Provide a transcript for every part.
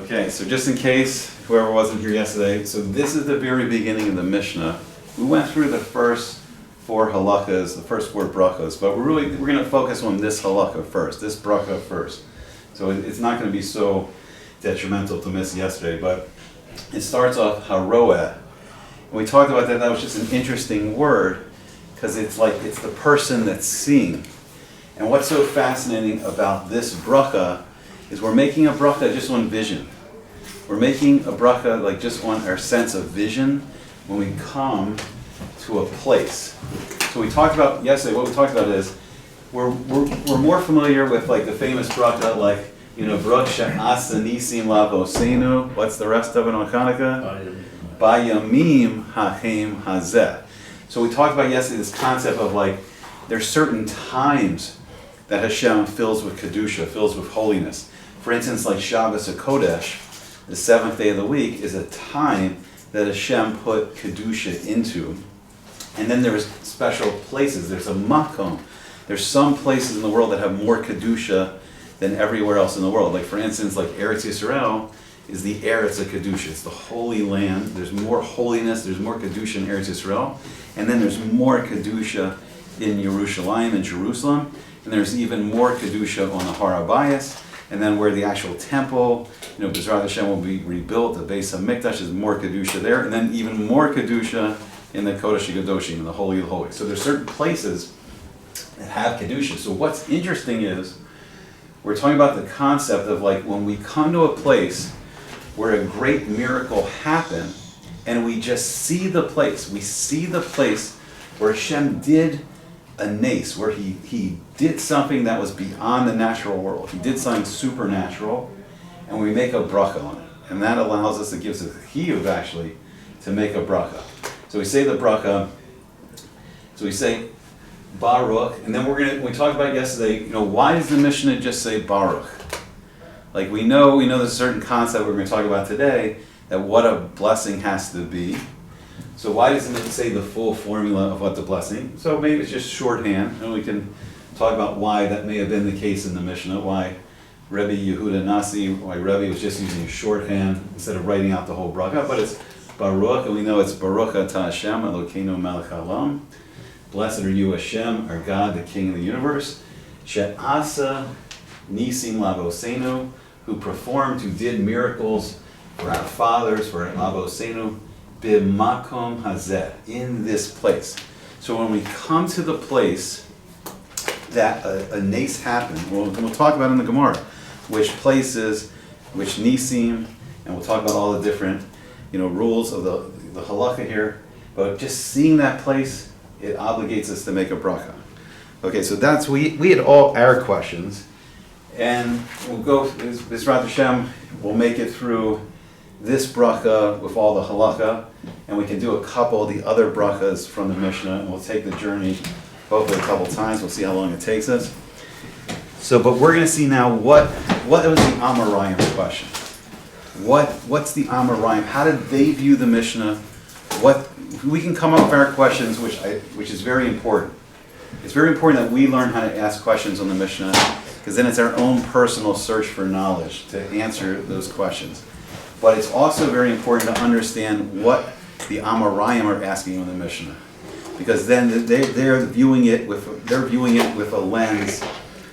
Okay, so just in case whoever wasn't here yesterday, so this is the very beginning of the Mishnah. We went through the first 4 halakas, the first 4 brachas, but we're going to focus on this halakha first, this bracha first. So it's not going to be so detrimental to miss yesterday, but it starts off haroeh. And we talked about that was just an interesting word, because it's the person that's seeing. And what's so fascinating about this bracha is we're making a bracha just on vision. We're making a bracha like just on our sense of vision when we come to a place. So we talked about yesterday, what we talked about is we're more familiar with like the famous bracha, like, Baruch she'asa nisim lavosenu. What's the rest of it on Hanukkah? Bayamim hachem hazeh. So we talked about yesterday this concept of like there's certain times that Hashem fills with kedusha, fills with holiness. For instance, like Shabbos HaKodesh, the 7th day of the week, is a time that Hashem put kedusha into. And then there's special places. There's a makom. There's some places in the world that have more kedusha than everywhere else in the world. Like for instance, like Eretz Yisrael is the Eretz of kedusha. It's the holy land. There's more holiness. There's more kedusha in Eretz Yisrael, and then there's more kedusha in Yerushalayim and Jerusalem, and there's even more kedusha on the Har HaBayis. And then where the actual temple, B'ezrat Hashem will be rebuilt, the Beis HaMikdash is more kedusha there, and then even more kedusha in the Kodesh HaKadoshim, in the Holy of Holies. So there's certain places that have kedusha. So what's interesting is we're talking about the concept of like when we come to a place where a great miracle happened, and we just see the place. We see the place where Hashem did a nace, where he did something that was beyond the natural world. He did something supernatural, and we make a bracha on it. And that allows us, it gives us a chiyuv actually, to make a bracha. So we say the bracha, so we say Baruch, and then we talked about yesterday, why does the Mishnah just say Baruch? Like we know there's a certain concept we're going to talk about today, that what a blessing has to be. So why doesn't it say the full formula of what the blessing? So maybe it's just shorthand, and we can talk about why that may have been the case in the Mishnah, why Rebbe Yehuda Nasi, why Rebbe was just using shorthand instead of writing out the whole bracha, but it's Baruch, and we know it's Baruch atah Hashem Elokeinu melech haolam. Blessed are you, Hashem, our God, the King of the universe. She'asa nisim lavosenu, who performed, who did miracles for our fathers, for lavosenu, b'makom hazeh, in this place. So when we come to the place that a nace happened, we'll talk about in the Gemara, which places, which nisim, and we'll talk about all the different rules of the halakha here, but just seeing that place, it obligates us to make a bracha. Okay, so that's, we had all our questions, and we'll go, B'ezrat Hashem, we'll make it through this bracha with all the halakha, and we can do a couple of the other brachas from the Mishnah, and we'll take the journey hopefully a couple times. We'll see how long it takes us. So, but we're going to see now what was the Amoraim question. What's the Amoraim? How did they view the Mishnah? We can come up with our questions, which is very important. It's very important that we learn how to ask questions on the Mishnah, because then it's our own personal search for knowledge to answer those questions. But it's also very important to understand what the Amoraim are asking on the Mishnah, because then they're viewing it with a lens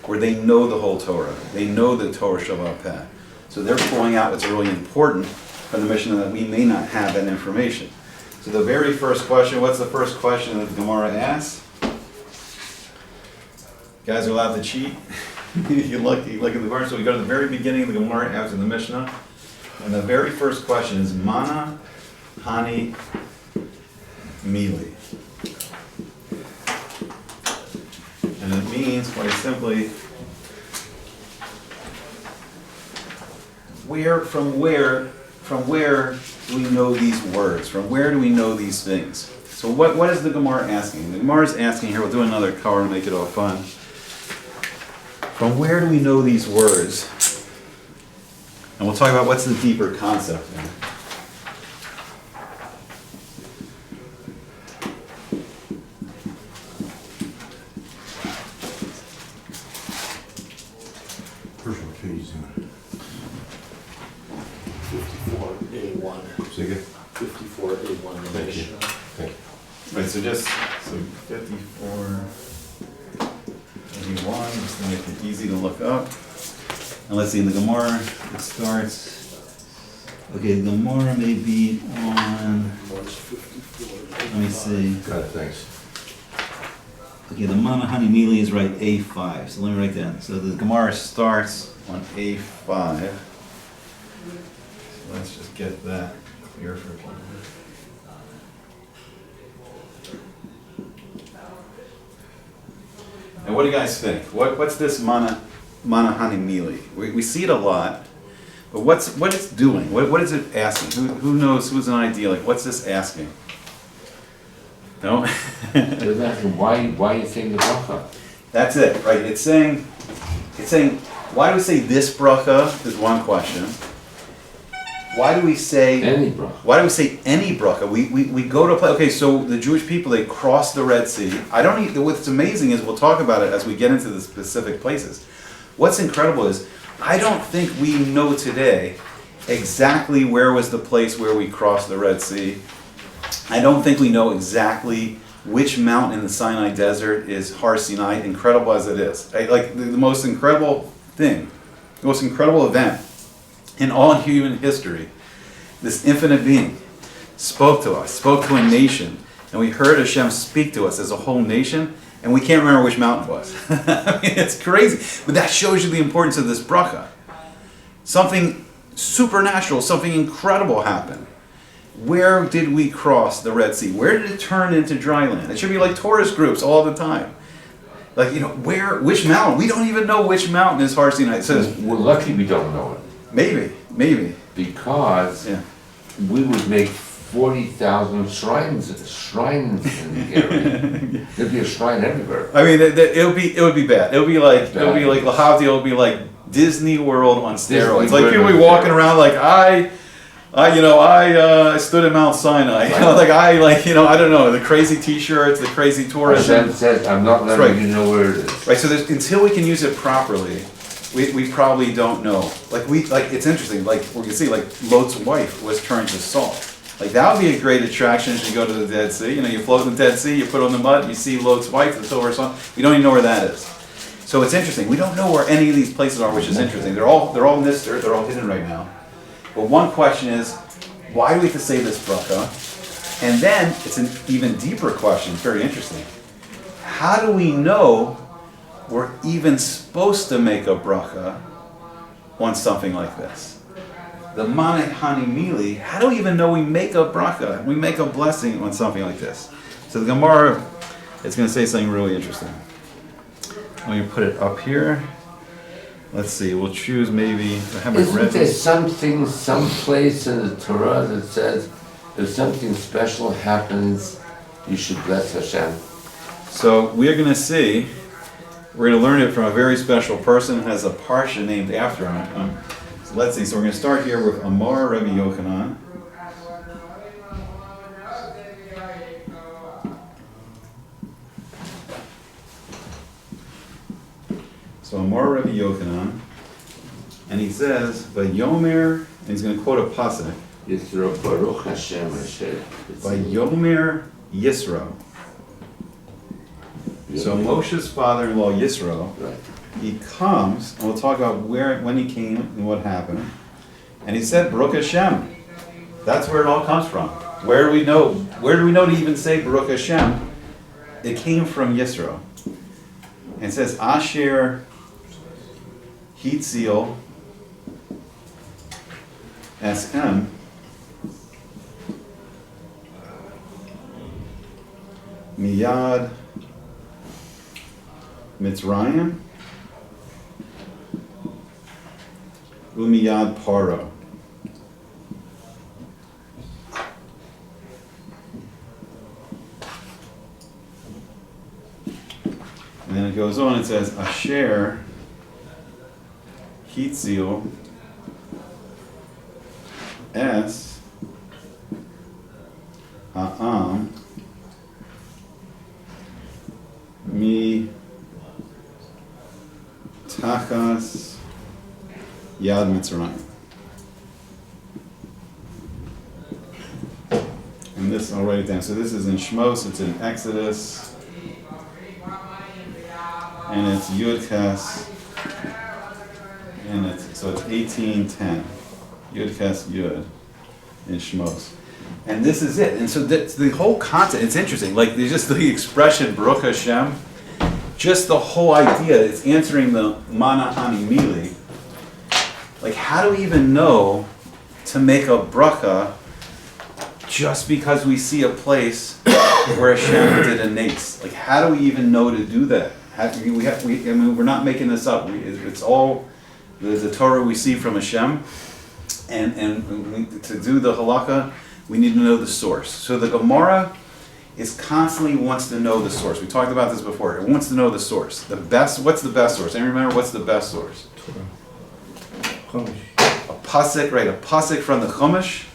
where they know the whole Torah. They know the Torah Shabbat Peh. So they're pulling out what's really important from the Mishnah that we may not have that information. So the very first question, what's the first question that the Gemara asks? You guys are allowed to cheat. you look at the Gemara. So we go to the very beginning of the Gemara after the Mishnah. And the very first question is Mana Hani Mili. And it means quite simply, from where do we know these words? From where do we know these things? So what is the Gemara asking? The Gemara is asking here, we'll do another cover to make it all fun. From where do we know these words? And we'll talk about what's the deeper concept there. 54A1. Say again? 54A1 in the Thank you. Mishnah. Thank you. Right, so 54, 81, just to make it easy to look up. And let's see, in the Gemara, it starts. Okay, the Gemara may be on. One's 54. Let me see. Got it, thanks. Okay, the Mana Hani Mili is right A5. So let me write that. So the Gemara starts on A5. So let's just get that clear for people. And what do you guys think? What's this Mana Hani Mili? We see it a lot, but what it's doing? What is it asking? Who knows? Who's an idea? Like, what's this asking? No? They're asking why you saying the bracha? That's it, right? It's saying, why do we say this bracha is one question. Why do we say Any bracha. Why do we say any bracha? We go to a place. Okay, so the Jewish people, they cross the Red Sea. What's amazing is we'll talk about it as we get into the specific places. What's incredible is I don't think we know today exactly where was the place where we crossed the Red Sea. I don't think we know exactly which mountain in the Sinai Desert is Har Sinai, incredible as it is. Like the most incredible thing, the most incredible event in all human history, this infinite being spoke to us, spoke to a nation, and we heard Hashem speak to us as a whole nation, and we can't remember which mountain it was. I mean, it's crazy. But that shows you the importance of this bracha. Something supernatural, something incredible happened. Where did we cross the Red Sea? Where did it turn into dry land? It should be like tourist groups all the time. Like, which mountain? We don't even know which mountain is Har Sinai. It says, We're lucky we don't know it. maybe. Because Yeah. we would make 40,000 shrines in the area. There'd be a shrine everywhere. I mean, it would be bad. It would be like Lahavdil. It would be like Disney World on steroids. Disney Like people World be on walking steroids. around like I stood at Mount Sinai. Right. I don't know, the crazy T-shirts, the crazy tourism. Hashem says, I'm not letting Right. you know where it is. Right. So until we can use it properly, we probably don't know. It's interesting. Like we can see, like Lot's wife was turned to salt. Like that would be a great attraction as you go to the Dead Sea. You float in the Dead Sea, you put on the mud, you see Lot's wife, the silver salt. We don't even know where that is. So it's interesting. We don't know where any of these places are, which is interesting. They're all nister. They're all hidden right now. But one question is, why do we have to say this bracha? And then it's an even deeper question. It's very interesting. How do we know we're even supposed to make a bracha on something like this? The Mana Hani Mili, how do we even know we make a bracha, we make a blessing on something like this? So the Gemara is going to say something really interesting. Let me put it up here. Let's see, we'll choose maybe, I have my Isn't red. there something, someplace in the Torah that says if something special happens, you should bless Hashem? So we're going to see, we're going to learn it from a very special person who has a parsha named after him. So let's see, so we're going to start here with Amar Rabbi Yochanan. So Amar Rabbi Yochanan, and he says, Vayomer, and he's going to quote a pasuk, Yisro Baruch Hashem Hashem. Vayomer Yisro. So Moshe's father-in-law Yisro, Right. he comes, and we'll talk about when he came and what happened. And he said, Baruch Hashem. That's where it all comes from. Where do we know to even say Baruch Hashem? It came from Yisro. And it says, Asher Hitzil Eshem Miyad Mitzrayim Umiyad Paro. And then it goes on, it says, Asher Hitzil Es Ha'am Mi Tachas Yad Mitzrayim. this, I'll write it down. So this is in Shmos, it's in Exodus, and it's Yud Ches, and it's 18:10. Yud Ches Yud in Shmos. And this is it. And so the whole concept, it's interesting. Like, there's just the expression, Baruch Hashem, just the whole idea, it's answering the Mana Ani Mili. Like, how do we even know to make a bracha just because we see a place where Hashem did a nace? Like, how do we even know to do that? We're not making this up. It's all the Torah we see from Hashem. And to do the halakha, we need to know the source. So the Gemara is constantly wants to know the source. We talked about this before. It wants to know the source. What's the best source? And remember, what's the best source? A pasuk, right? A pasuk from the Chumash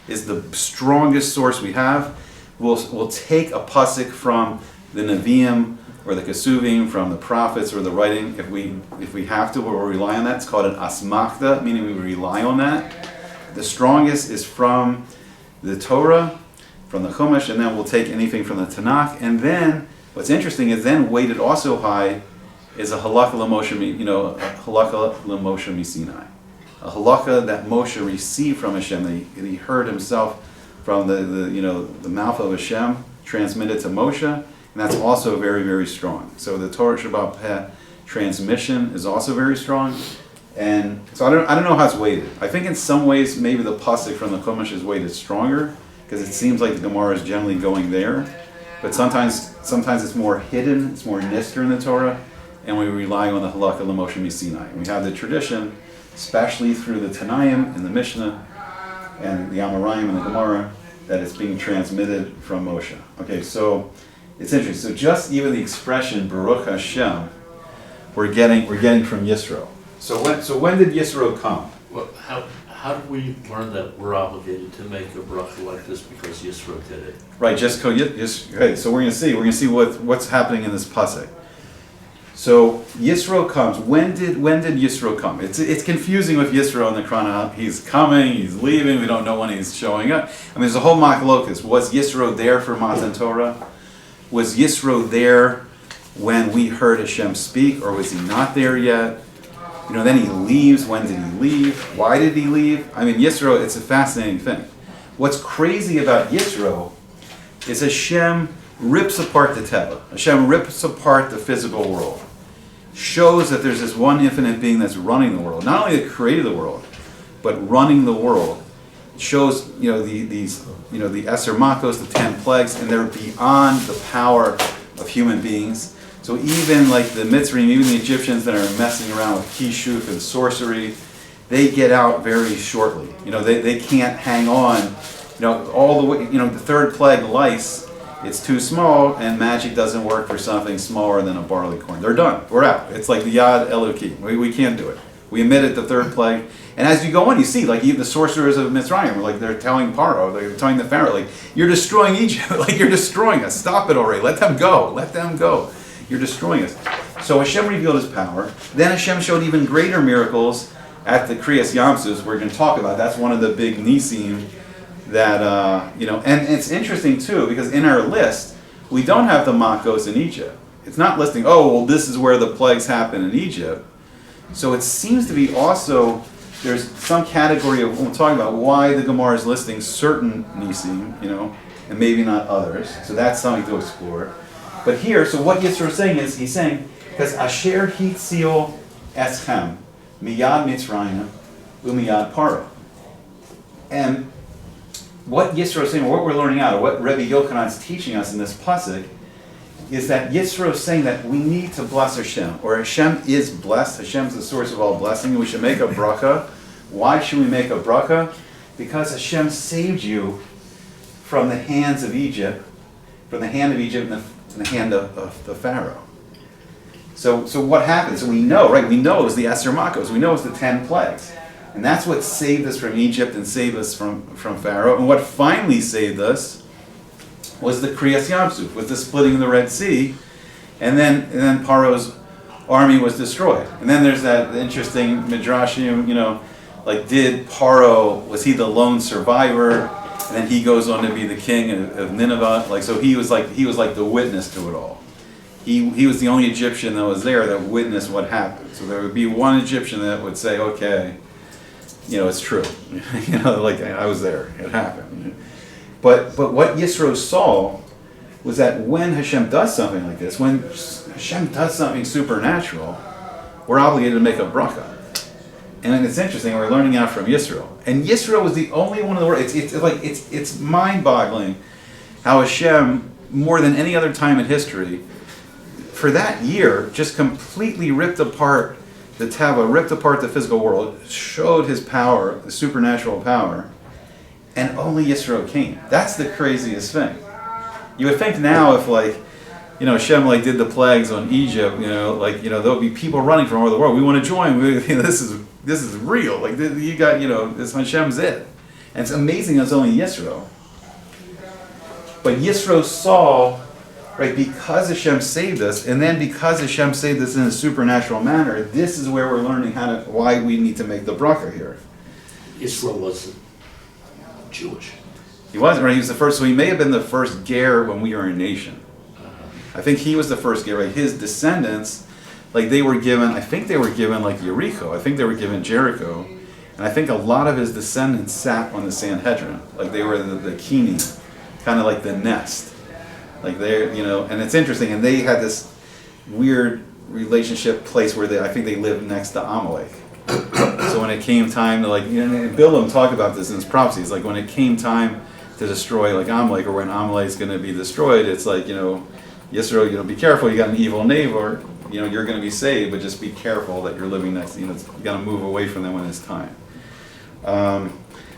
is the strongest source we have. We'll take a pasuk from the Nevi'im or the Kesuvim, from the prophets or the writing, if we have to, or rely on that. It's called an asmachta, meaning we rely on that. The strongest is from the Torah, from the Chumash, and then we'll take anything from the Tanakh. And then, what's interesting is then weighted also high is a halakha l'Moshe, a halakha l'Moshe miSinai. A halakha that Moshe received from Hashem, that he heard himself from the mouth of Hashem, transmitted to Moshe, and that's also very, very strong. So the Torah Shabbat Peh transmission is also very strong. And so I don't know how it's weighted. I think in some ways maybe the pasuk from the Chumash is weighted stronger, because it seems like the Gemara is generally going there. But sometimes it's more hidden, it's more nister in the Torah, and we rely on the halakha l'Moshe miSinai. And we have the tradition, especially through the Tanaim and the Mishnah and the Amoraim and the Gemara, that it's being transmitted from Moshe. Okay, so it's interesting. So just even the expression Baruch Hashem, we're getting from Yisro. So when did Yisro come? Well, how do we learn that we're obligated to make a bracha like this because Yisro did it? Right, okay, so we're going to see what's happening in this pasuk. So Yisro comes. When did Yisro come? It's confusing with Yisro in the chronology. He's coming, he's leaving, we don't know when he's showing up. I mean, there's a whole machlokas. Was Yisro there for Matan Torah? Was Yisro there when we heard Hashem speak, or was he not there yet? Then he leaves. When did he leave? Why did he leave? I mean, Yisro, it's a fascinating thing. What's crazy about Yisro is Hashem rips apart the Teva. Hashem rips apart the physical world. Shows that there's this one infinite being that's running the world. Not only that created the world, but running the world. Shows, the Eser Makos, the 10 plagues, and they're beyond the power of human beings. So even like the Mitzrayim, even the Egyptians that are messing around with kishuf and sorcery, they get out very shortly. They can't hang on. All the way. The third plague, lice, it's too small, and magic doesn't work for something smaller than a barley corn. They're done. We're out. It's like the Yad Elokim. We can't do it. We omitted the third plague. And as you go on, you see, like even the sorcerers of Mitzrayim, like they're telling Paro, they're telling the Pharaoh, like, you're destroying Egypt. Like, you're destroying us. Stop it already. Let them go. Let them go. You're destroying us. So Hashem revealed his power. Then Hashem showed even greater miracles at the Kriyas Yamsuf. We're going to talk about. That's one of the big nisim that, and it's interesting too, because in our list, we don't have the Makos in Egypt. It's not listing, this is where the plagues happen in Egypt. So it seems to be also, there's some category of, we'll talk about why the Gemara is listing certain nisim, and maybe not others. So that's something to explore. But here, so what Yisro is saying is, he's saying, because Asher Hitzio Eschem, Miyad Mitzrayim, Umiyad Paro. And what Yisro is saying, or what we're learning out, or what Rebbe Yochanan is teaching us in this pasuk, is that Yisro is saying that we need to bless Hashem, or Hashem is blessed. Hashem is the source of all blessing. We should make a bracha. Why should we make a bracha? Because Hashem saved you from the hands of Egypt, and the hand of the Pharaoh. So what happens? So we know, right? We know it was the Eser Makos. We know it was the 10 plagues. And that's what saved us from Egypt and saved us from Pharaoh. And what finally saved us was the Kriyas Yamsuf, was the splitting of the Red Sea. And then Paro's army was destroyed. And then there's that interesting midrashim, like, did Paro, was he the lone survivor? and then he goes on to be the king of Nineveh. Like so, he was like the witness to it all. He was the only Egyptian that was there that witnessed what happened. So there would be one Egyptian that would say, okay, it's true. Like I was there, it happened. But what Yisro saw was that when Hashem does something like this, when Hashem does something supernatural, we're obligated to make a bracha. And it's interesting, we're learning out from Yisro. And Yisro was the only one in the world. It's mind-boggling how Hashem, more than any other time in history, for that year, just completely ripped apart the Tava, ripped apart the physical world, showed his power, the supernatural power, and only Yisro came. That's the craziest thing. You would think now if Hashem did the plagues on Egypt, there'll be people running from all over the world. We want to join. This is real. You got, this Hashem's it. And it's amazing it's only Yisro. But Yisro saw, right, because Hashem saved us, and then because Hashem saved us in a supernatural manner, this is where we're learning why we need to make the bracha here. Israel wasn't Jewish. He wasn't, right? He was the first, so he may have been the first ger when we were a nation. I think he was the first ger, right? His descendants, they were given Jericho. I think they were given Jericho. And I think a lot of his descendants sat on the Sanhedrin. They were the kini, kind of like the nest. And it's interesting, and they had this weird relationship place where I think they lived next to Amalek. So when it came time to and Bilam talked about this in his prophecies, when it came time to destroy Amalek, or when Amalek's going to be destroyed, it's Yisro, be careful, you got an evil neighbor, you're going to be saved, but just be careful that you're living next, you got to move away from them when it's time.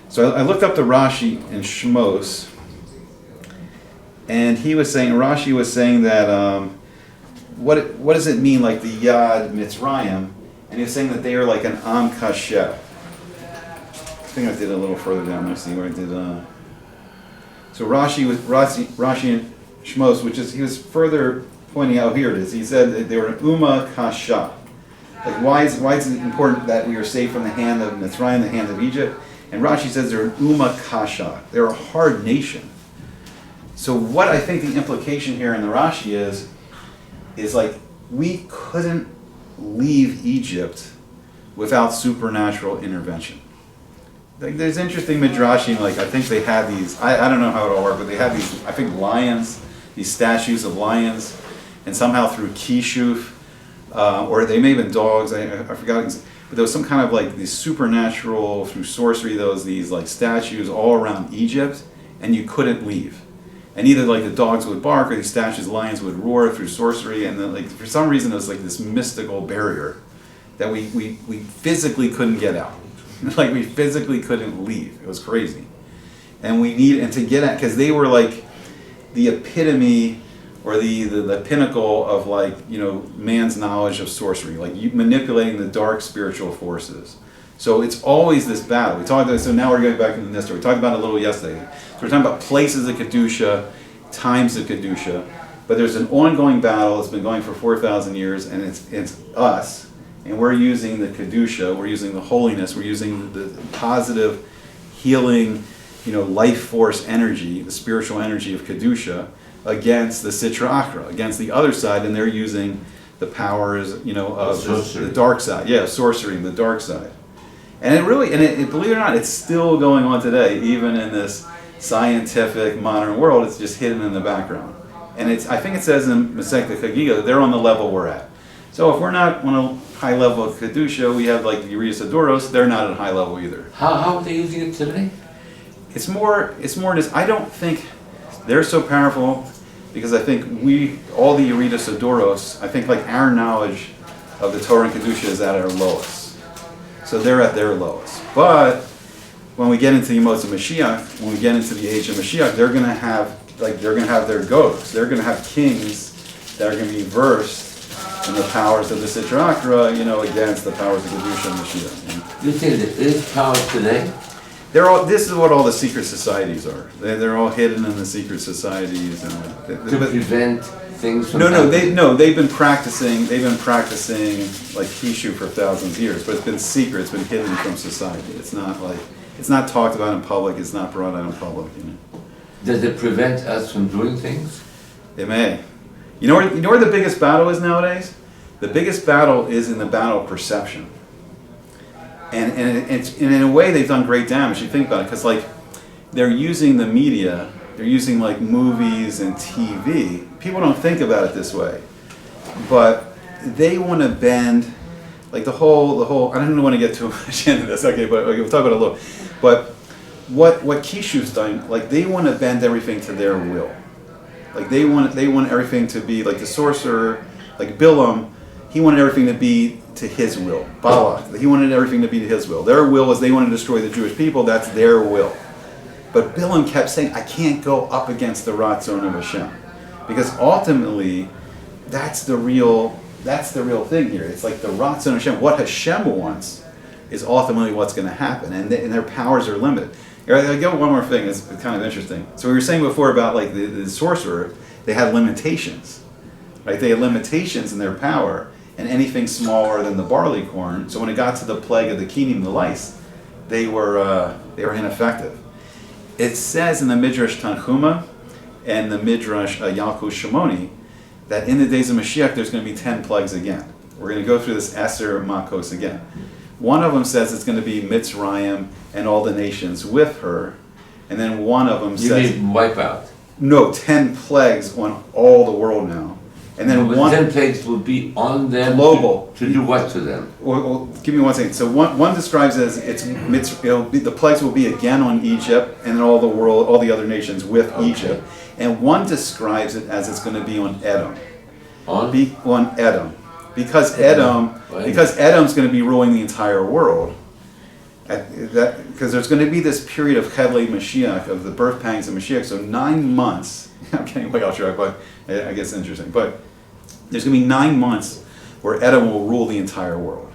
So I looked up the Rashi in Shmos, and Rashi was saying that, what does it mean, the Yad Mitzrayim? And he was saying that they are like an Am Kasher. I think I did a little further down. Let's see where I did. So Rashi and Shmos, he was further pointing out, here it is. He said that they were an Uma Kasha. Why is it important that we are saved from the hand of Mitzrayim, the hand of Egypt? And Rashi says they're an Uma Kasha. They're a hard nation. So what I think the implication here in the Rashi is we couldn't leave Egypt without supernatural intervention. There's interesting midrashim, I think they had these, I don't know how it all worked, but they had these, I think, lions, these statues of lions, and somehow through kishuf, or they may have been dogs, I forgot, but there was some kind of these supernatural, through sorcery, these statues all around Egypt, and you couldn't leave. And either the dogs would bark, or these statues, lions would roar through sorcery, and then for some reason it was this mystical barrier that we physically couldn't get out. We physically couldn't leave. It was crazy. And to get at, because they were the epitome or the pinnacle of man's knowledge of sorcery, manipulating the dark spiritual forces. So it's always this battle. So now we're going back into this story. We talked about it a little yesterday. So we're talking about places of Kedusha, times of Kedusha, but there's an ongoing battle that's been going for 4,000 years, and it's us, and we're using the Kedusha, we're using the holiness, we're using the positive, healing, life force energy, the spiritual energy of Kedusha, against the Sitra Achra, against the other side, and they're using the powers, of the dark side. Yeah, sorcery, the dark side. And it really, believe it or not, it's still going on today, even in this scientific, modern world. It's just hidden in the background. And I think it says in Masechta Chagiga that they're on the level we're at. So if we're not on a high level of Kedusha, we have Yeridas Adoros, they're not at a high level either. How are they using it today? It's more this, I don't think they're so powerful, because I think all the Yeridas Adoros, I think our knowledge of the Torah and Kedusha is at our lowest. So they're at their lowest. But when we get into the Yemot Mashiach, when we get into the age of Mashiach, they're going to have their goats. They're going to have kings that are going to be versed in the powers of the Sitra Achra, against the powers of Kedusha and Mashiach. You think there is power today? This is what all the secret societies are. They're all hidden in the secret societies. To prevent things from happening? They've been practicing Kishu for thousands of years, but it's been secret, it's been hidden from society. It's not it's not talked about in public, it's not brought out in public, you know. Does it prevent us from doing things? It may. You know where the biggest battle is nowadays? The biggest battle is in the battle of perception. And in a way they've done great damage, you think about it, because like they're using the media, they're using like movies and TV. People don't think about it this way. But they want to bend, like the whole, I don't want to get too much into this, okay, but okay, we'll talk about it a little. But what Kishu's done, like they want to bend everything to their will. Like they want everything to be like the sorcerer, like Bilam, he wanted everything to be to his will. Balak, he wanted everything to be to his will. Their will was they want to destroy the Jewish people, that's their will. But Bilam kept saying, I can't go up against the Ratzon of Hashem. Because ultimately, that's the real thing here. It's like the Ratzon of Hashem. What Hashem wants is ultimately what's going to happen. And their powers are limited. I go one more thing, it's kind of interesting. So we were saying before about like the sorcerer, they had limitations. Right? They had limitations in their power, and anything smaller than the barley corn. So when it got to the plague of the kinim, the lice, they were ineffective. It says in the Midrash Tanchuma and the Midrash Yalkut Shimoni that in the days of Mashiach there's going to be 10 plagues again. We're going to go through this Eser Makos again. One of them says it's going to be Mitzrayim and all the nations with her, and then one of them says... You mean wipe out? No, 10 plagues on all the world now. And then But 10 plagues will be on them global. To do what to them? Well, give me one second. So one describes it as the plagues will be again on Egypt and then all the other nations with Egypt. And one describes it as it's going to be on Edom. On Edom. Because Edom's going to be ruling the entire world. Because there's going to be this period of Chedlei Mashiach, of the birth pangs of Mashiach. So 9 months. I'm getting way off track, but I guess it's interesting. But there's going to be 9 months where Edom will rule the entire world.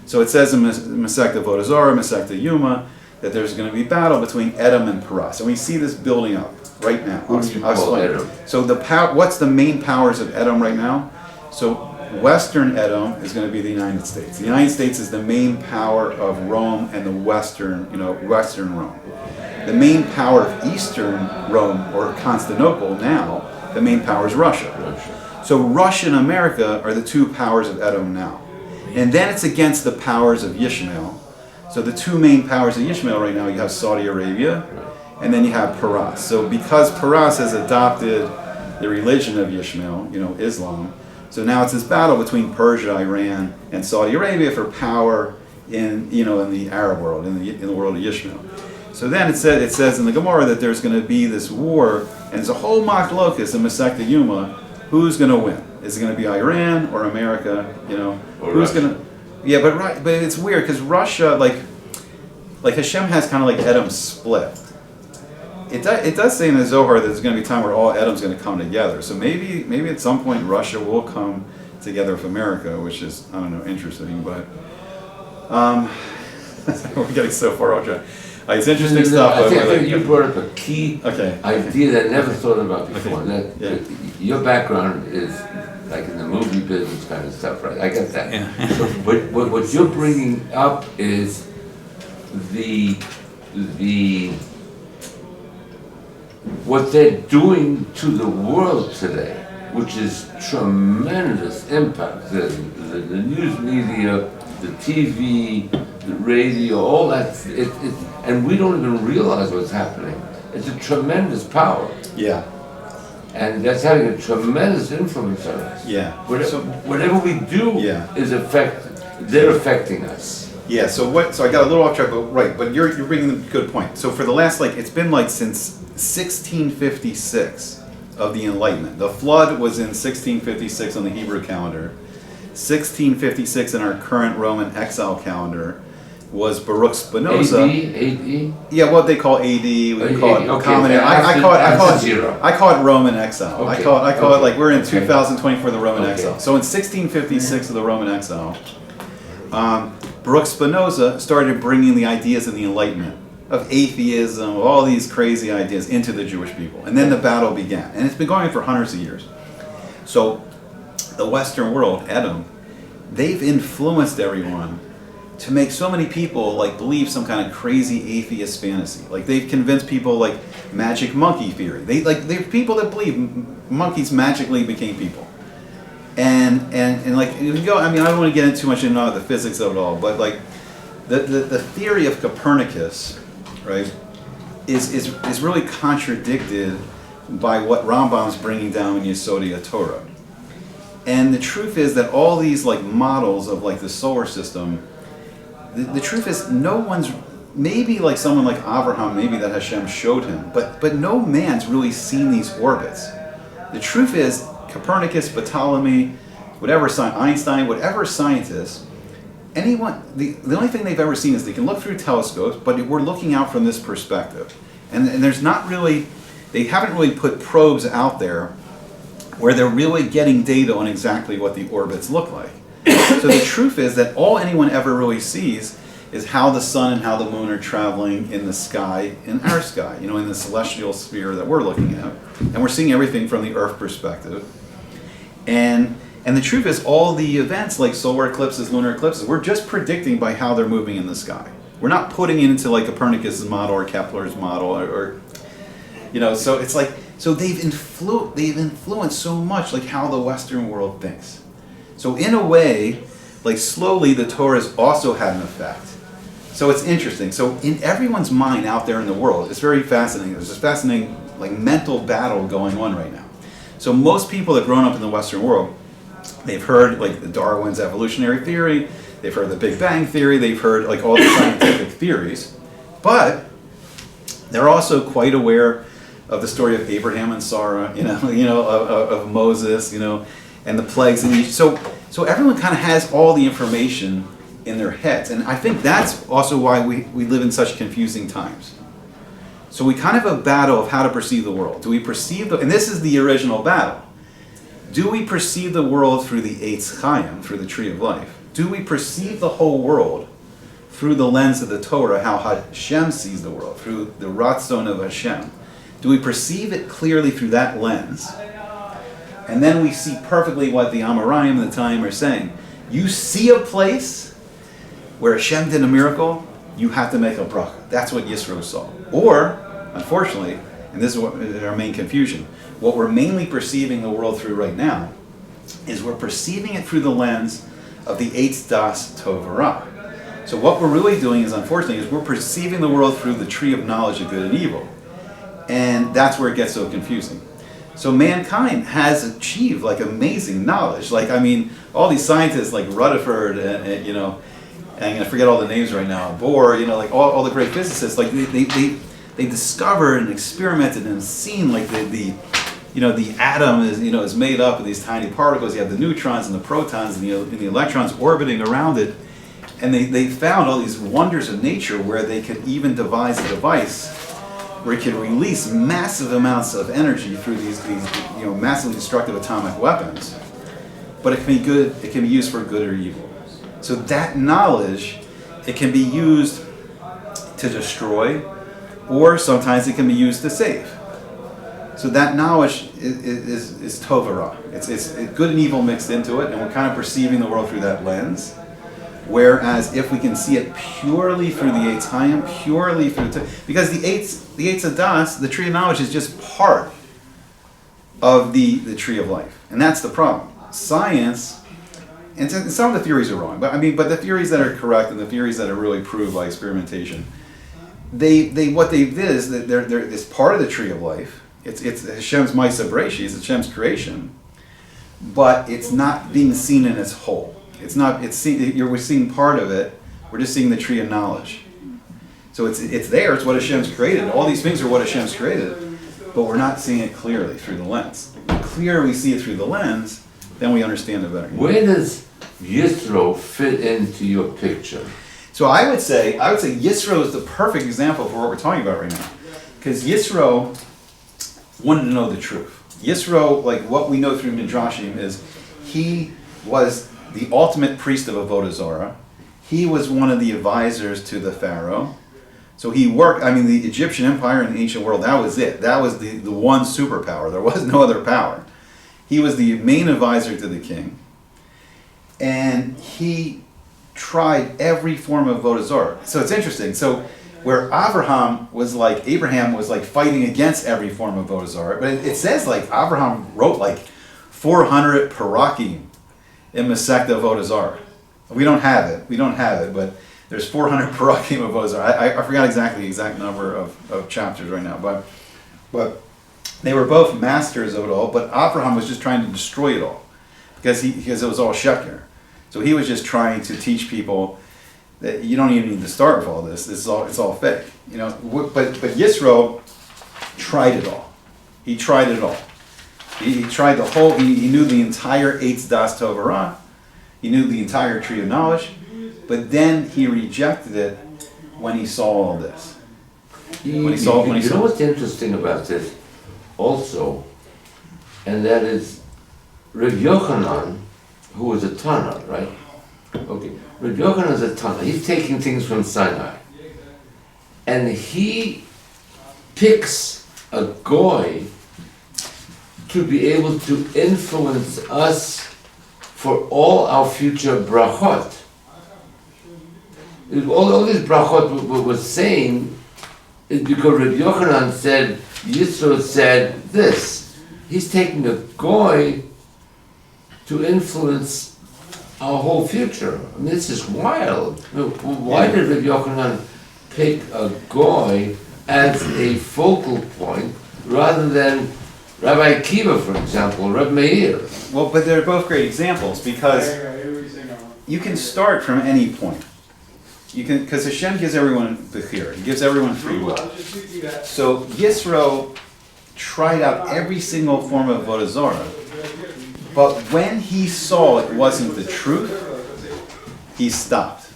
So it says in Masechta Avodah Zarah, Masechta Yuma, that there's going to be battle between Edom and Paras. And we see this building up right now. Who do you call Edom? So what's the main powers of Edom right now? So Western Edom is going to be the United States. The United States is the main power of Rome and the Western Rome. The main power of Eastern Rome, or Constantinople now, the main power is Russia. So Russia and America are the two powers of Edom now. And then it's against the powers of Yishmael. So the two main powers of Yishmael right now, you have Saudi Arabia, and then you have Paras. So because Paras has adopted the religion of Yishmael, Islam, so now it's this battle between Persia, Iran, and Saudi Arabia for power in the Arab world, in the world of Yishmael. So then it says in the Gemara that there's going to be this war, and there's a whole machlokas in Masechta Yuma. Who's going to win? Is it going to be Iran or America? Or who's Russia. going to? Yeah, but it's weird because Russia, like Hashem has kind of like Edom split. It does say in the Zohar that there's going to be a time where all Edom's going to come together. So maybe at some point Russia will come together with America, which is, I don't know, interesting. But we're getting so far off track. It's interesting stuff. I think you brought up a key Okay. idea that I never thought about before. Okay. That your background is like in the movie business kind of stuff, right? I get that. Yeah. So, what you're bringing up is the what they're doing to the world today, which is tremendous impact. The news media, the TV, the radio, all that, and we don't even realize what's happening. It's a tremendous power. Yeah. And that's having a tremendous influence on us. Yeah. Whatever we do they're affecting us. Yeah. So I got a little off track, but right. But you're bringing a good point. So for the last it's been since 1656 of the Enlightenment. The flood was in 1656 on the Hebrew calendar. 1656 in our current Roman exile calendar was Baruch Spinoza. AD? Yeah, what they call AD, we call it okay, common. okay, I call it Roman exile. Okay, I call it we're in okay. 2024 the Roman Okay. exile. So in 1656 of the Roman exile, Baruch Spinoza started bringing the ideas of the Enlightenment, of atheism, of all these crazy ideas into the Jewish people. And then the battle began. And it's been going on for hundreds of years. So the Western world, Edom, they've influenced everyone to make so many people like believe some kind of crazy atheist fantasy. Like they've convinced people like magic monkey theory. They're people that believe monkeys magically became people. And like you go, I mean, I don't want to get into too much into the physics of it all, but like the theory of Copernicus, right, is really contradicted by what Rambam's bringing down in Yesodei Torah. And the truth is that all these like models of like the solar system, the truth is no one's, maybe like someone like Abraham, maybe that Hashem showed him, but no man's really seen these orbits. The truth is Copernicus, Ptolemy, Einstein, whatever scientist, anyone, the only thing they've ever seen is they can look through telescopes, but we're looking out from this perspective. And there's not really, they haven't really put probes out there where they're really getting data on exactly what the orbits look like. So the truth is that all anyone ever really sees is how the sun and how the moon are traveling in the sky, in our sky, in the celestial sphere that we're looking at. And we're seeing everything from the Earth perspective. And the truth is all the events like solar eclipses, lunar eclipses, we're just predicting by how they're moving in the sky. We're not putting it into like Copernicus' model or Kepler's model or so it's like, so they've influenced so much like how the Western world thinks. So in a way, like slowly the Torah has also had an effect. So it's interesting. So in everyone's mind out there in the world, it's very fascinating. There's this fascinating like mental battle going on right now. So most people that have grown up in the Western world, they've heard like Darwin's evolutionary theory, they've heard the Big Bang theory, they've heard like all the scientific theories, but they're also quite aware of the story of Abraham and Sarah, of Moses, and the plagues in Egypt. So everyone kind of has all the information in their heads. And I think that's also why we live in such confusing times. So we kind of have a battle of how to perceive the world. Do we perceive and this is the original battle. Do we perceive the world through the Eitz Chaim, through the tree of life? Do we perceive the whole world through the lens of the Torah, how Hashem sees the world, through the Ratzon of Hashem? Do we perceive it clearly through that lens? And then we see perfectly what the Amoraim and the Taim are saying. You see a place where Hashem did a miracle, you have to make a bracha. That's what Yisro saw. Or, unfortunately, and this is what is our main confusion, what we're mainly perceiving the world through right now is we're perceiving it through the lens of the Eitz Das Tov Ra. So what we're really doing is, unfortunately, is we're perceiving the world through the tree of knowledge of good and evil. And that's where it gets so confusing. So mankind has achieved like amazing knowledge. Like, I mean, all these scientists like Rutherford and I'm going to forget all the names right now, Bohr, like all the great physicists, like they discovered and experimented and seen like the atom is made up of these tiny particles. You have the neutrons and the protons and the electrons orbiting around it. And they found all these wonders of nature where they could even devise a device where it could release massive amounts of energy through these massively destructive atomic weapons. But it can be good, it can be used for good or evil. So that knowledge, it can be used to destroy, or sometimes it can be used to save. So that knowledge is Tovara. It's good and evil mixed into it, and we're kind of perceiving the world through that lens. Whereas if we can see it purely through the Eitz Chaim, purely through because the Eitz Adas, the tree of knowledge, is just part of the tree of life, and that's the problem. Science, and some of the theories are wrong, but the theories that are correct and the theories that are really proved by experimentation, what they did is that they're it's part of the tree of life. It's Hashem's Ma'aseh Bereshis, it's Hashem's creation, but it's not being seen in its whole. We're seeing part of it. We're just seeing the tree of knowledge. So it's there. It's what Hashem's created. All these things are what Hashem's created, but we're not seeing it clearly through the lens. The clearer we see it through the lens, then we understand it better. Where does Yisro fit into your picture? So I would say Yisro is the perfect example for what we're talking about right now, because Yisro wanted to know the truth. Yisro, like what we know through Midrashim, is he was the ultimate priest of Avodah Zarah. He was one of the advisors to the Pharaoh. So he worked, the Egyptian Empire in the ancient world, that was it. That was the one superpower. There was no other power. He was the main advisor to the king. And he tried every form of Avodah Zarah. So it's interesting. So where Abraham was like fighting against every form of Avodah Zarah, but it says like Abraham wrote like 400 parakim in Masechta Avodah Zarah. We don't have it, but there's 400 parakim of Avodah Zarah. I forgot exactly the exact number of chapters right now, but they were both masters of it all. But Abraham was just trying to destroy it all because it was all sheker. So he was just trying to teach people that you don't even need to start with all this. It's all fake, you know. But Yisro tried it all. He tried it all. He tried the whole. He knew the entire Eitz Das Torah. He knew the entire tree of knowledge, but then he rejected it when he saw all this. You know what's interesting about this, also, and that is Rav Yochanan, who was a Tana, right? Okay, Rav Yochanan is a Tana. He's taking things from Sinai, and he picks a goy to be able to influence us for all our future brachot. All these brachot was saying is because Rabbi Yochanan said, Yisro said this. He's taking a goy to influence our whole future. I mean, this is wild. Why did Rabbi Yochanan pick a goy as a focal point rather than Rabbi Akiva, for example, Rabbi Meir? Well, but they're both great examples because you can start from any point. You can, because Hashem gives everyone bechira. He gives everyone free will. So Yisro tried out every single form of Avodah Zarah, but when he saw it wasn't the truth, he stopped.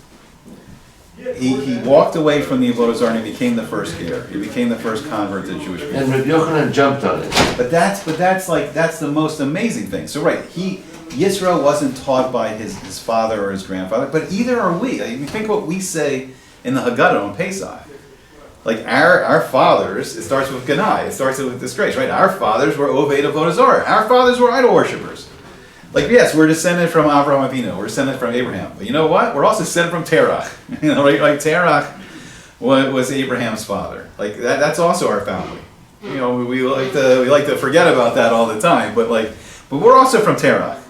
He walked away from the Avodah Zarah and he became the first ger. He became the first convert to Jewish people. And Rabbi Yochanan jumped on it. But that's the most amazing thing. So right, Yisro wasn't taught by his father or his grandfather, but either are we. I mean, think what we say in the Haggadah on Pesach. Like our fathers, it starts with Ganai, it starts with disgrace, right? Our fathers were Oved Avodah Zarah. Our fathers were idol worshippers. Like, yes, we're descended from Avraham Avinu, we're descended from Abraham. But you know what? We're also descended from Terach. You know, right? Like Terach was Abraham's father. Like that's also our family. You know, we like to forget about that all the time, but we're also from Terach.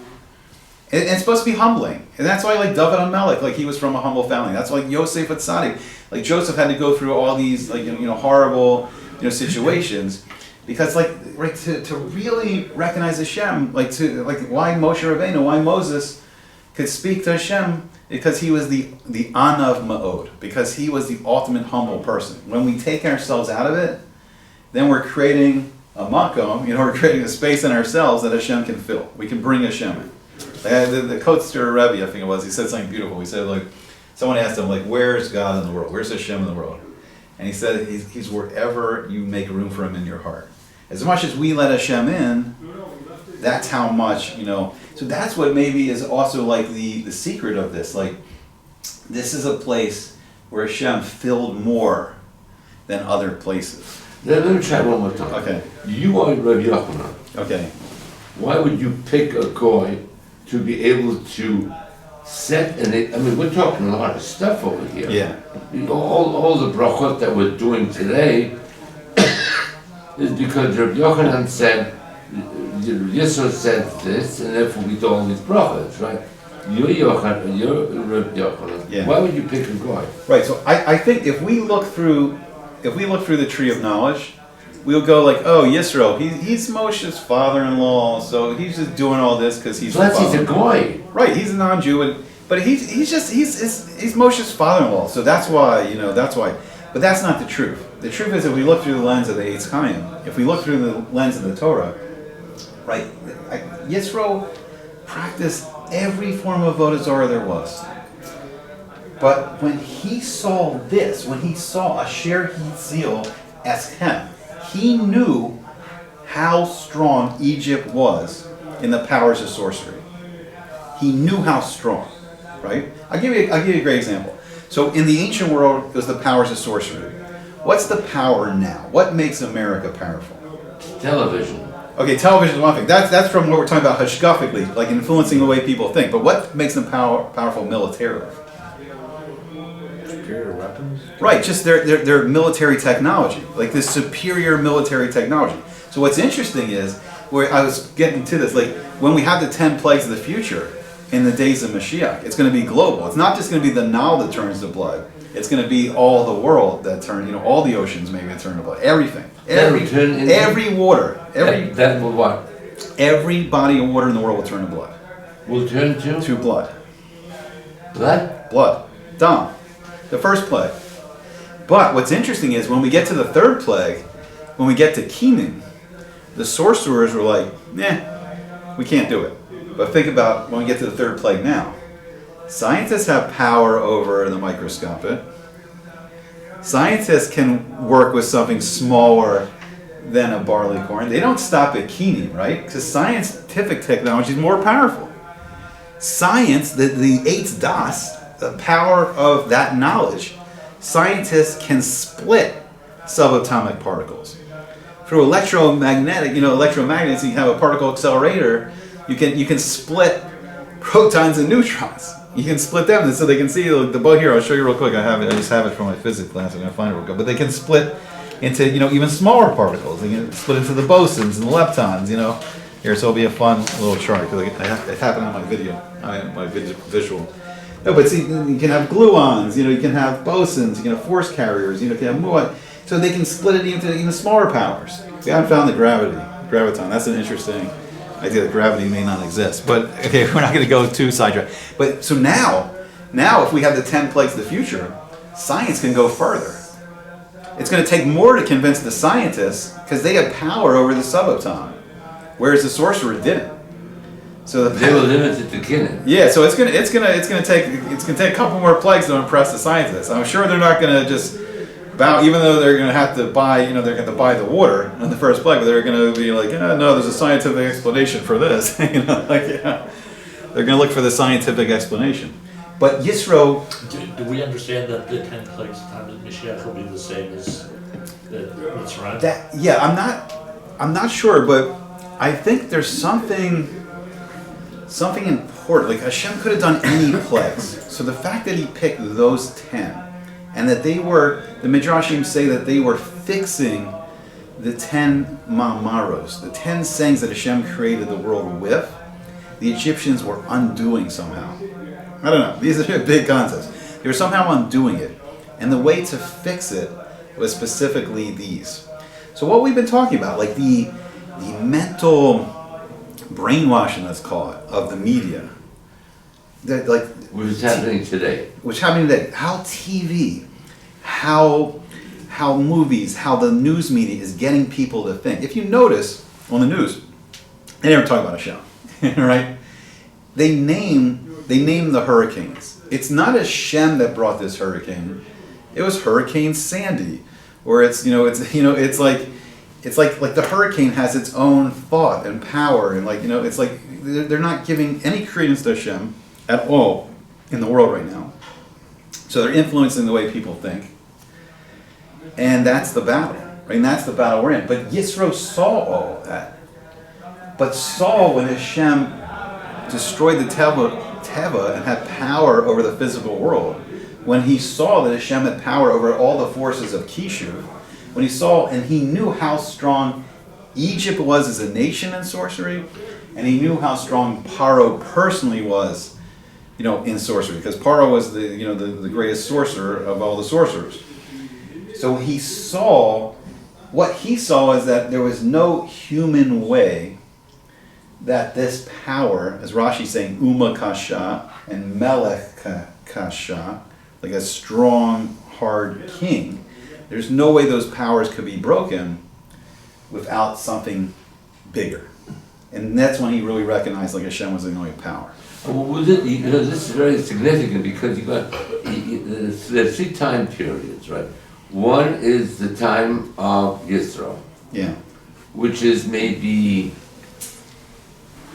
And it's supposed to be humbling. And that's why like David HaMelech, like he was from a humble family. That's why Yosef Atzadik, like Joseph had to go through all these horrible situations. Because to really recognize Hashem, why Moshe Rabbeinu, why Moses could speak to Hashem, because he was the Anav Ma'od, because he was the ultimate humble person. When we take ourselves out of it, then we're creating a makom, we're creating a space in ourselves that Hashem can fill. We can bring Hashem in. The Kotzter Rebbe, I think it was, he said something beautiful. He said, someone asked him, where's God in the world? Where's Hashem in the world? And he said, he's wherever you make room for him in your heart. As much as we let Hashem in, that's how much, So that's what maybe is also the secret of this. This is a place where Hashem filled more than other places. Let me try one more time. Okay. You are Rabbi Yochanan. Okay. Why would you pick a goy to be able to set we're talking a lot of stuff over here. Yeah. All the brachot that we're doing today is because Rabbi Yochanan said, Yisro said this, and therefore we do all these brachos, right? You're Rabbi Yochanan. Yeah. Why would you pick a goy? Right. So I think if we look through the tree of knowledge, we'll go Yisro, he's Moshe's father-in-law, so he's just doing all this because he's. So he's a goy. Right. He's a non-Jew, but he's Moshe's father-in-law, so that's why that's why. But that's not the truth. The truth is, if we look through the lens of the Eitz Chaim, if we look through the lens of the Torah, right, Yisro practiced every form of Avodah Zarah there was. But when he saw this, when he saw Asher Hitzil Eschem, he knew how strong Egypt was in the powers of sorcery. He knew how strong, right? I'll give you a great example. So in the ancient world, it was the powers of sorcery. What's the power now? What makes America powerful? Television. Okay, television is one thing. That's from what we're talking about hashkafically, influencing the way people think. But what makes them powerful militarily? Right, just their military technology, like this superior military technology. So what's interesting is, where I was getting to this, like when we have the 10 plagues of the future in the days of Mashiach, it's going to be global. It's not just going to be the Nile that turns to blood. It's going to be all the world that turn, all the oceans maybe that turn to blood. Everything, every water, that will what? every body of water in the world will turn to blood. Will turn To blood. Blood? Blood. Dam. The first plague. But what's interesting is when we get to the third plague, when we get to Kenan, the sorcerers were like, we can't do it. But think about when we get to the third plague now. Scientists have power over the microscopic. Scientists can work with something smaller than a barley corn. They don't stop at Kenan, right? Because scientific technology is more powerful. Science, the Eitz Das, the power of that knowledge, scientists can split subatomic particles. Through electromagnets, you have a particle accelerator, you can split protons and neutrons. You can split them so they can see the boat here. I'll show you real quick. I just have it from my physics class. I'm going to find it real quick. But they can split into even smaller particles. They can split into the bosons and the leptons. Here, so it'll be a fun little chart because it happened on my video, my visual. No, but see, you can have gluons. You can have bosons. You can have force carriers. You can have muon. So they can split it into even smaller powers. We haven't found the graviton. That's an interesting idea that gravity may not exist. But okay, we're not going to go too sidetracked. But so now if we have the 10 plagues of the future, science can go further. It's going to take more to convince the scientists because they have power over the subatom, whereas the sorcerer didn't. So they were limited to Kenan. Yeah, so it's gonna take a couple more plagues to impress the scientists. I'm sure they're not going to just bow, even though they're going to have to buy, they're going to buy the water in the first plague, but they're going to be like, no, there's a scientific explanation for this. They're going to look for the scientific explanation. But Yisro, Do we understand that the 10 plagues of time of Mashiach will be the same as the Mitzrayim? I'm not sure, but I think there's something important. Like Hashem could have done any plagues. So the fact that he picked those 10, and that the Midrashim say that they were fixing the 10 ma'amaros, the 10 sayings that Hashem created the world with, the Egyptians were undoing somehow. I don't know. These are big concepts. They were somehow undoing it. And the way to fix it was specifically these. So what we've been talking about, like the mental brainwashing, let's call it, of the media. Which is happening today. How TV, how movies, how the news media is getting people to think. If you notice on the news, they never talk about Hashem, right? They name the hurricanes. It's not Hashem that brought this hurricane. It was Hurricane Sandy, or it's like the hurricane has its own thought and power, and it's like they're not giving any credence to Hashem at all in the world right now. So they're influencing the way people think. And that's the battle, right? And that's the battle we're in. But Yisro saw all of that. But saw when Hashem destroyed the Teva and had power over the physical world, when he saw that Hashem had power over all the forces of Kishu, when he saw and he knew how strong Egypt was as a nation in sorcery, and he knew how strong Paro personally was, in sorcery, because Paro was the greatest sorcerer of all the sorcerers. So he saw, what he saw is that there was no human way that this power, as Rashi's saying, Uma Kasha and Melech Kasha, like a strong, hard king, there's no way those powers could be broken without something bigger. And that's when he really recognized Hashem was the only power. Well, this is very significant because you got the 3 time periods, right? One is the time of Yisro, which is maybe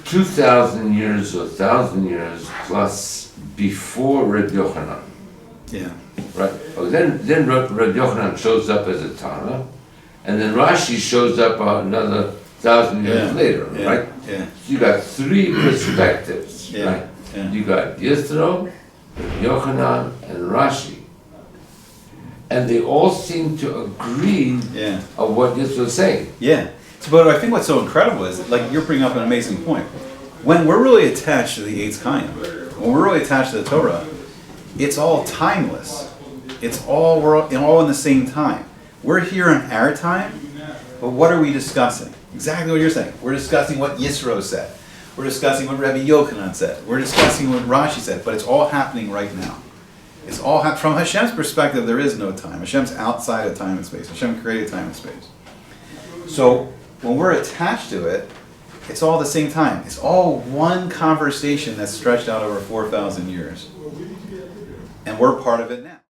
2,000 years or 1,000 years plus before Reb Yochanan. Yeah. Right. Then Reb Yochanan shows up as a Tana, and then Rashi shows up another 1,000 years later, right? Yeah. So you got 3 perspectives, right? Yeah. You got Yisro, Yochanan, and Rashi. and they all seem to agree Yeah. of what this was saying. Yeah. So, but I think what's so incredible is, like, you're bringing up an amazing point. When we're really attached to the Eitz Chaim, when we're really attached to the Torah, it's all timeless. It's all, we're all in the same time. We're here in our time, but what are we discussing? Exactly what you're saying. We're discussing what Yisro said. We're discussing what Rabbi Yochanan said. We're discussing what Rashi said, but it's all happening right now. It's all from Hashem's perspective. There is no time. Hashem's outside of time and space. Hashem created time and space. So when we're attached to it, it's all the same time. It's all one conversation that's stretched out over 4,000 years, and we're part of it now.